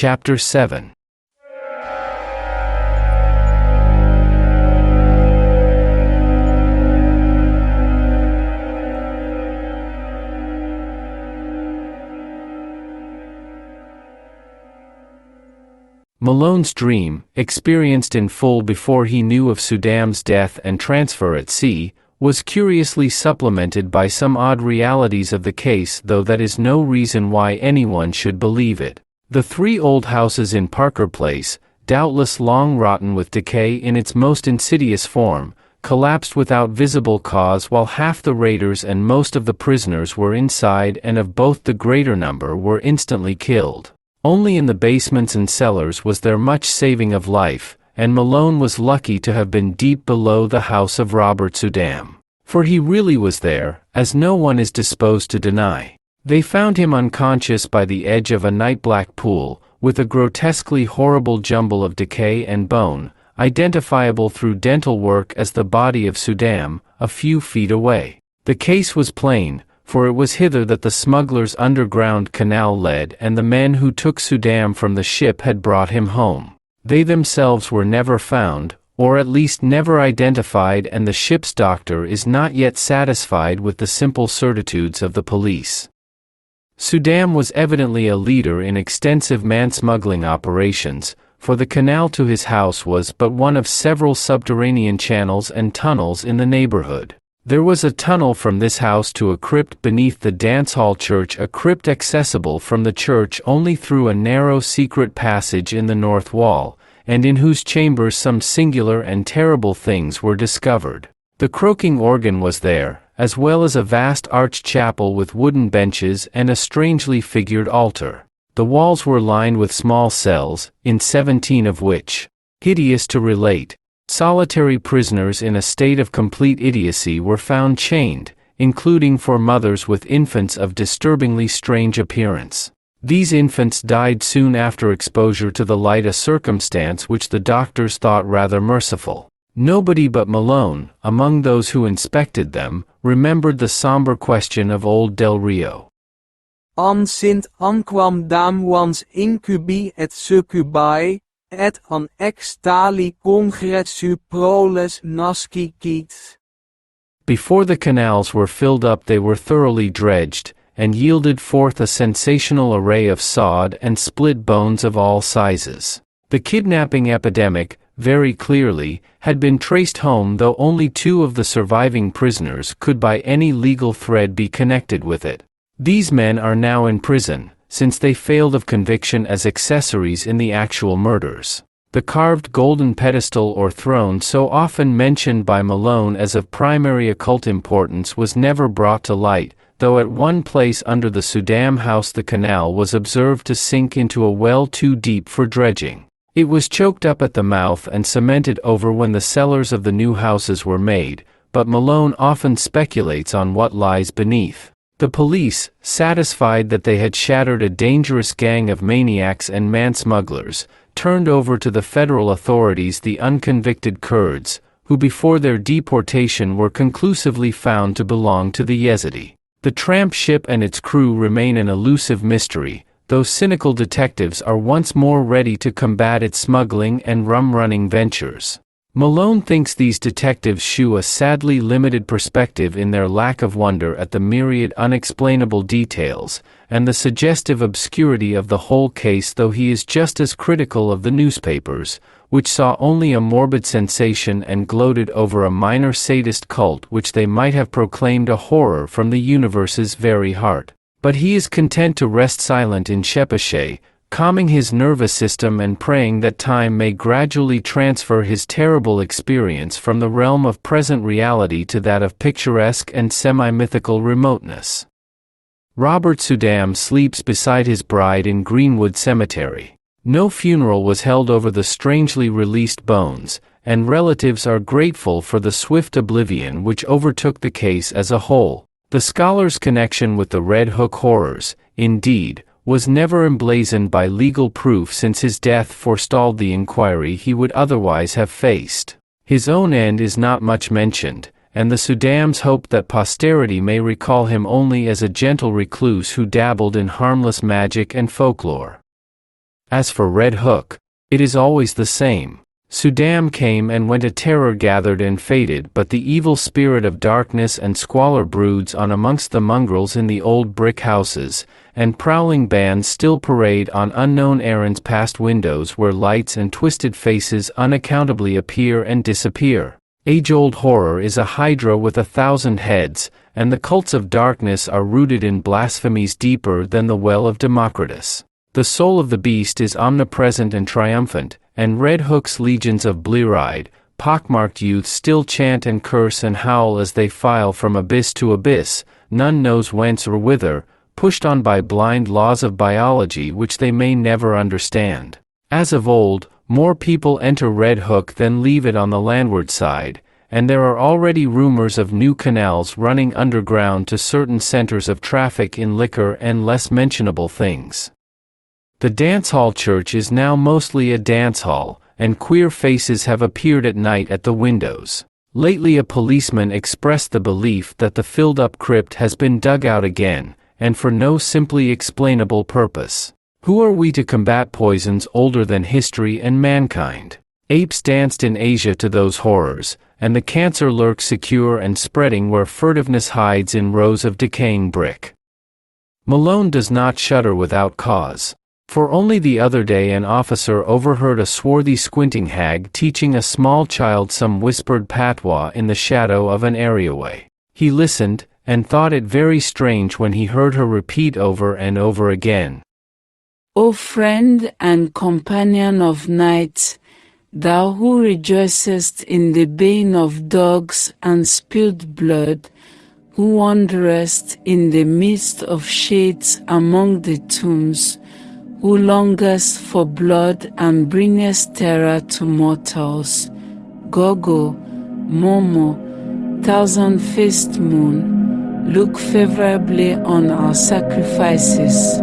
Chapter 7. Malone's dream, experienced in full before he knew of Suydam's death and transfer at sea, was curiously supplemented by some odd realities of the case, though that is no reason why anyone should believe it. The 3 old houses in Parker Place, doubtless long rotten with decay in its most insidious form, collapsed without visible cause while half the raiders and most of the prisoners were inside, and of both the greater number were instantly killed. Only in the basements and cellars was there much saving of life, and Malone was lucky to have been deep below the house of Robert Suydam. For he really was there, as no one is disposed to deny. They found him unconscious by the edge of a night-black pool, with a grotesquely horrible jumble of decay and bone, identifiable through dental work as the body of Suydam, a few feet away. The case was plain, for it was hither that the smuggler's underground canal led, and the men who took Suydam from the ship had brought him home. They themselves were never found, or at least never identified, and the ship's doctor is not yet satisfied with the simple certitudes of the police. Suydam was evidently a leader in extensive man-smuggling operations, for the canal to his house was but one of several subterranean channels and tunnels in the neighborhood. There was a tunnel from this house to a crypt beneath the dance hall church, a crypt accessible from the church only through a narrow secret passage in the north wall, and in whose chambers some singular and terrible things were discovered. The croaking organ was there, as well as a vast arched chapel with wooden benches and a strangely figured altar. The walls were lined with small cells, in 17 of which, hideous to relate, solitary prisoners in a state of complete idiocy were found chained, including 4 mothers with infants of disturbingly strange appearance. These infants died soon after exposure to the light, a circumstance which the doctors thought rather merciful. Nobody but Malone, among those who inspected them, remembered the somber question of old Del Rio. An sint anquam damuans incubi et succubi, et an ex tali congressu proles nasci quit. Before the canals were filled up they were thoroughly dredged, and yielded forth a sensational array of sawed and split bones of all sizes. The kidnapping epidemic, very clearly, had been traced home, though only 2 of the surviving prisoners could by any legal thread be connected with it. These men are now in prison, since they failed of conviction as accessories in the actual murders. The carved golden pedestal or throne so often mentioned by Malone as of primary occult importance was never brought to light, though at one place under the Suydam house the canal was observed to sink into a well too deep for dredging. It was choked up at the mouth and cemented over when the cellars of the new houses were made, but Malone often speculates on what lies beneath. The police, satisfied that they had shattered a dangerous gang of maniacs and man-smugglers, turned over to the federal authorities the unconvicted Kurds, who before their deportation were conclusively found to belong to the Yazidi. The tramp ship and its crew remain an elusive mystery, though cynical detectives are once more ready to combat its smuggling and rum-running ventures. Malone thinks these detectives shew a sadly limited perspective in their lack of wonder at the myriad unexplainable details, and the suggestive obscurity of the whole case, though he is just as critical of the newspapers, which saw only a morbid sensation and gloated over a minor sadist cult which they might have proclaimed a horror from the universe's very heart. But he is content to rest silent in Shepashay, calming his nervous system and praying that time may gradually transfer his terrible experience from the realm of present reality to that of picturesque and semi-mythical remoteness. Robert Suydam sleeps beside his bride in Greenwood Cemetery. No funeral was held over the strangely released bones, and relatives are grateful for the swift oblivion which overtook the case as a whole. The scholar's connection with the Red Hook horrors, indeed, was never emblazoned by legal proof, since his death forestalled the inquiry he would otherwise have faced. His own end is not much mentioned, and the Suydams hope that posterity may recall him only as a gentle recluse who dabbled in harmless magic and folklore. As for Red Hook, it is always the same. Suydam came and went, a terror gathered and faded, but the evil spirit of darkness and squalor broods on amongst the mongrels in the old brick houses, and prowling bands still parade on unknown errands past windows where lights and twisted faces unaccountably appear and disappear. Age-old horror is a hydra with 1,000 heads, and the cults of darkness are rooted in blasphemies deeper than the well of Democritus. The soul of the beast is omnipresent and triumphant, and Red Hook's legions of blear-eyed, pockmarked youth still chant and curse and howl as they file from abyss to abyss, none knows whence or whither, pushed on by blind laws of biology which they may never understand. As of old, more people enter Red Hook than leave it on the landward side, and there are already rumors of new canals running underground to certain centers of traffic in liquor and less mentionable things. The dance hall church is now mostly a dance hall, and queer faces have appeared at night at the windows. Lately a policeman expressed the belief that the filled-up crypt has been dug out again, and for no simply explainable purpose. Who are we to combat poisons older than history and mankind? Apes danced in Asia to those horrors, and the cancer lurks secure and spreading where furtiveness hides in rows of decaying brick. Malone does not shudder without cause. For only the other day an officer overheard a swarthy squinting hag teaching a small child some whispered patois in the shadow of an areaway. He listened, and thought it very strange when he heard her repeat over and over again, O friend and companion of night, thou who rejoicest in the baying of dogs and spilled blood, who wanderest in the midst of shades among the tombs, who longest for blood and bringest terror to mortals. Gogo, Momo, thousand-faced moon, look favorably on our sacrifices.